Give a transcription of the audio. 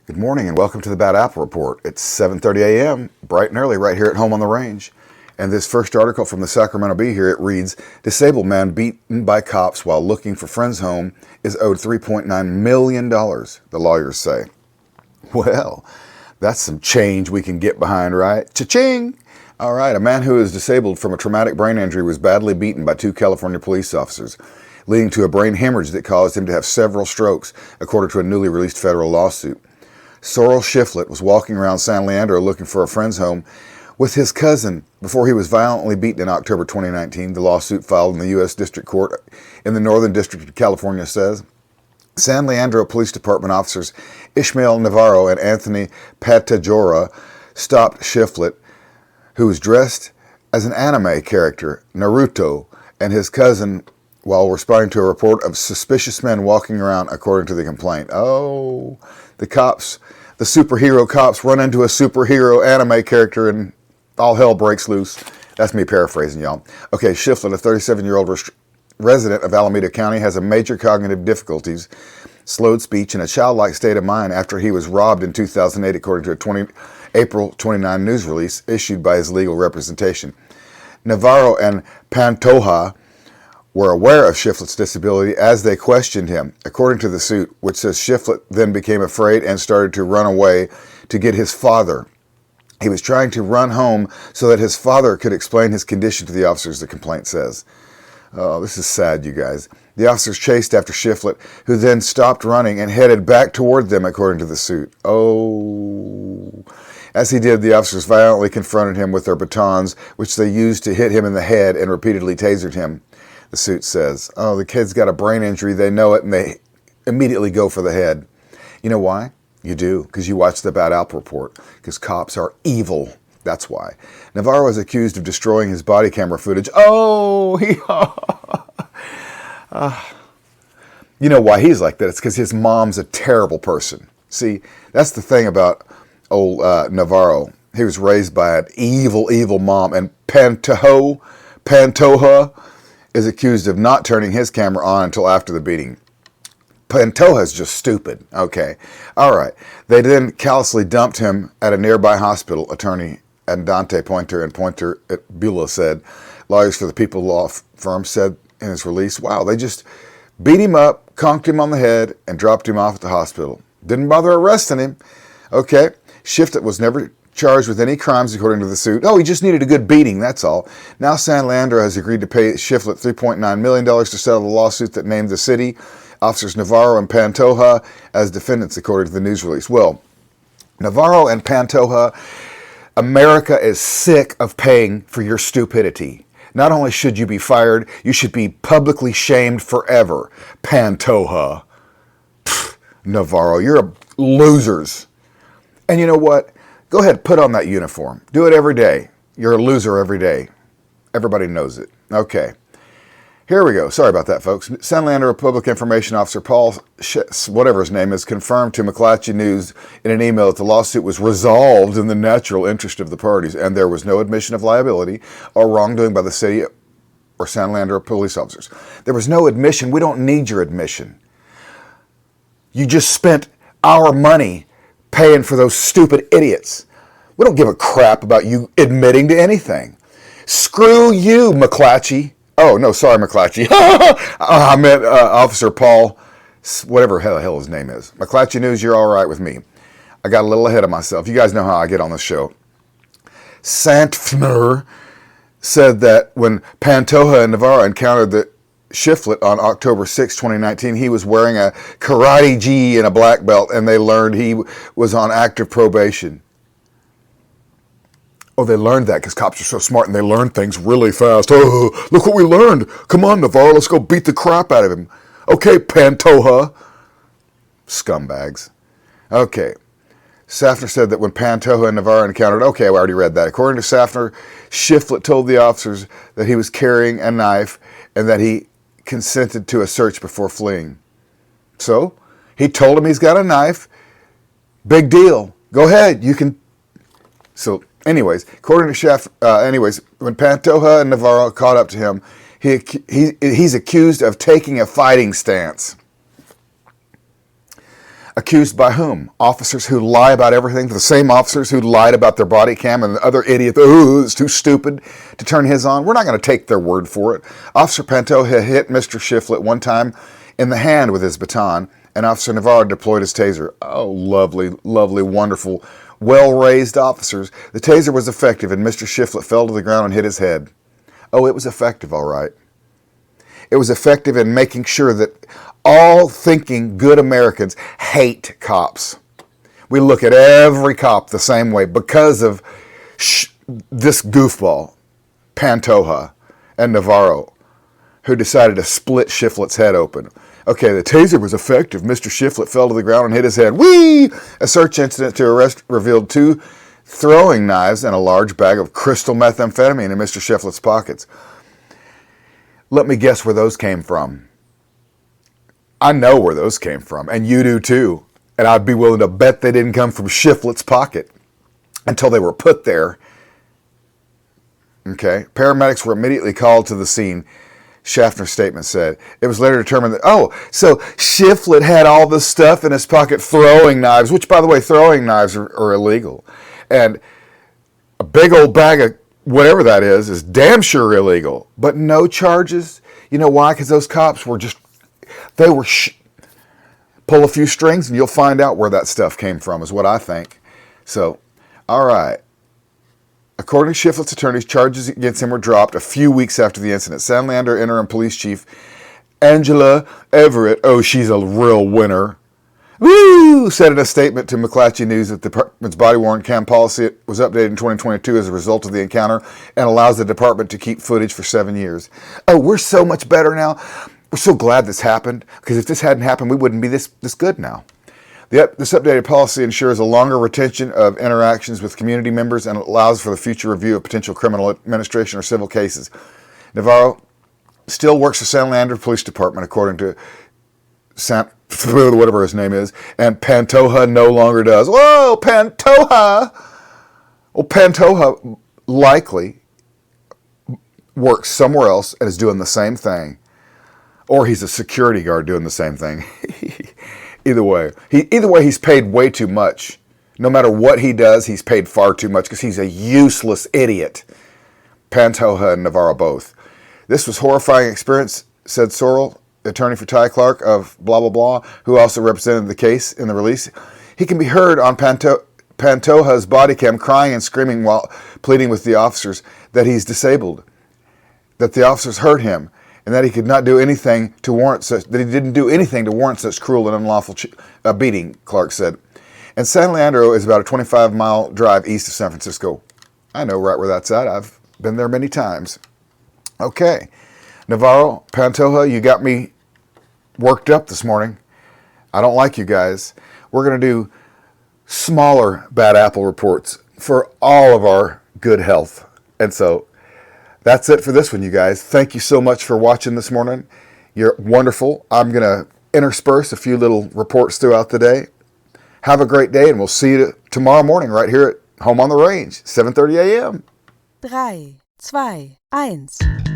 Good morning and welcome to the Bad Apple Report. It's 7:30 a.m., bright and early right here at home on the range. And this first article from the Sacramento Bee here, it reads, Disabled man beaten by cops while looking for friend's home is owed $3.9 million, the lawyers say. Well, that's some change we can get behind, right? Cha-ching! All right, a man who is disabled from a traumatic brain injury was badly beaten by two California police officers, leading to a brain hemorrhage that caused him to have several strokes, according to a newly released federal lawsuit. Sorrel Shiflett was walking around San Leandro looking for a friend's home with his cousin before he was violently beaten in October 2019. The lawsuit filed in the U.S. District Court in the Northern District of California says. San Leandro Police Department officers Ishmael Navarro and Anthony Pantoja stopped Shiflett, who was dressed as an anime character, Naruto, and his cousin while responding to a report of suspicious men walking around, according to the complaint. Oh, the cops, the superhero cops run into a superhero anime character and all hell breaks loose. That's me paraphrasing, y'all. Okay, Shiflett, a 37-year-old resident of Alameda County, has a major cognitive difficulties, slowed speech, and a childlike state of mind after he was robbed in 2008, according to a April 29 news release issued by his legal representation. Navarro and Pantoja were aware of Shiflett's disability as they questioned him, according to the suit, which says Shiflett then became afraid and started to run away to get his father. He was trying to run home so that his father could explain his condition to the officers, the complaint says. Oh, this is sad, you guys. The officers chased after Shiflett, who then stopped running and headed back toward them, according to the suit. Oh. As he did, the officers violently confronted him with their batons, which they used to hit him in the head and repeatedly tasered him. The suit says, oh, the kid's got a brain injury, they know it, and they immediately go for the head. You know why? You do, because you watch the Bad Apple Report, because cops are evil. That's why. Navarro is accused of destroying his body camera footage. Oh, you know why he's like that? It's because his mom's a terrible person. See, that's the thing about old Navarro. He was raised by an evil, evil mom, and Pantoja is accused of not turning his camera on until after the beating. Pantoja's just stupid. Okay. All right. They then callously dumped him at a nearby hospital, attorney Andante Pointer and Pointer at Beulah said. Lawyers for the People law firm said in his release, wow, they just beat him up, conked him on the head, and dropped him off at the hospital. Didn't bother arresting him. Okay. Shiflett was never charged with any crimes, according to the suit. Oh, he just needed a good beating, that's all. Now San Leandro has agreed to pay Shiflett $3.9 million to settle the lawsuit that named the city, officers Navarro and Pantoja as defendants, according to the news release. Well, Navarro and Pantoja, America is sick of paying for your stupidity. Not only should you be fired, you should be publicly shamed forever. Pantoja. Pfft, Navarro, you're losers. And you know what? Go ahead, put on that uniform. Do it every day. You're a loser every day. Everybody knows it. Okay. Here we go. Sorry about that, folks. San Leandro Public Information Officer Paul, whatever his name is, confirmed to McClatchy News in an email that the lawsuit was resolved in the natural interest of the parties, and there was no admission of liability or wrongdoing by the city or San Leandro police officers. There was no admission. We don't need your admission. You just spent our money paying for those stupid idiots. We don't give a crap about you admitting to anything. Screw you, McClatchy. Oh, no, sorry, McClatchy. I meant Officer Paul, whatever the hell his name is. McClatchy News, you're all right with me. I got a little ahead of myself. You guys know how I get on this show. Santfner said that when Pantoja and Navarro encountered the Shiflett on October 6, 2019, he was wearing a karate gi and a black belt, and they learned he was on active probation. Oh, they learned that because cops are so smart and they learn things really fast. Oh, look what we learned. Come on, Navarro, let's go beat the crap out of him. Okay, Pantoja. Scumbags. Okay. Safner said that when Pantoja and Navarro encountered, okay, I already read that. According to Safner, Shiflett told the officers that he was carrying a knife and that he consented to a search before fleeing. So, he told him he's got a knife. Big deal. Go ahead, you can. So, anyways, according to when Pantoja and Navarro caught up to him, he's accused of taking a fighting stance. Accused by whom? Officers who lie about everything. The same officers who lied about their body cam, and the other idiot, is too stupid to turn his on. We're not going to take their word for it. Officer Pantoja hit Mr. Shiflett one time in the hand with his baton, and Officer Navarro deployed his taser. Oh, lovely, lovely, wonderful, well-raised officers. The taser was effective, and Mr. Shiflett fell to the ground and hit his head. Oh, it was effective, all right. It was effective in making sure that all thinking good Americans hate cops. We look at every cop the same way because of this goofball, Pantoja and Navarro, who decided to split Shiflett's head open. Okay, the taser was effective. Mr. Shiflett fell to the ground and hit his head. Whee! A search incident to arrest revealed 2 throwing knives and a large bag of crystal methamphetamine in Mr. Shiflett's pockets. Let me guess where those came from. I know where those came from, and you do too. And I'd be willing to bet they didn't come from Shiflett's pocket until they were put there. Okay. Paramedics were immediately called to the scene. Schaffner's statement said. It was later determined that, so Shiflett had all this stuff in his pocket, throwing knives, which, by the way, throwing knives are illegal. And a big old bag of whatever that is damn sure illegal. But no charges. You know why? Because those cops were just, pull a few strings and you'll find out where that stuff came from, is what I think. So, all right. According to Shiflett's attorneys, charges against him were dropped a few weeks after the incident. San Leandro Interim Police Chief Angela Everett, she's a real winner, said in a statement to McClatchy News that the department's body-worn cam policy was updated in 2022 as a result of the encounter and allows the department to keep footage for 7 years. Oh, we're so much better now. We're so glad this happened, because if this hadn't happened, we wouldn't be this good now. This updated policy ensures a longer retention of interactions with community members and allows for the future review of potential criminal administration or civil cases. Navarro still works for San Leandro Police Department, according to whatever his name is, and Pantoja no longer does. Whoa, Pantoja! Well, Pantoja likely works somewhere else and is doing the same thing. Or he's a security guard doing the same thing. Either way, he's paid way too much. No matter what he does, he's paid far too much because he's a useless idiot. Pantoja and Navarro both. This was a horrifying experience, said Sorrell, attorney for Ty Clark of blah, blah, blah, who also represented the case in the release. He can be heard on Pantoja's body cam crying and screaming while pleading with the officers that he's disabled, that the officers hurt him, and that he could not do anything to warrant such, that he didn't do anything to warrant such cruel and unlawful beating, Clark said. And San Leandro is about a 25-mile drive east of San Francisco. I know right where that's at. I've been there many times. Okay. Navarro, Pantoja, you got me worked up this morning. I don't like you guys. We're going to do smaller Bad Apple reports for all of our good health. And so that's it for this one, you guys. Thank you so much for watching this morning. You're wonderful. I'm going to intersperse a few little reports throughout the day. Have a great day, and we'll see you tomorrow morning right here at Home on the Range, 7:30 a.m. 3, 2, 1.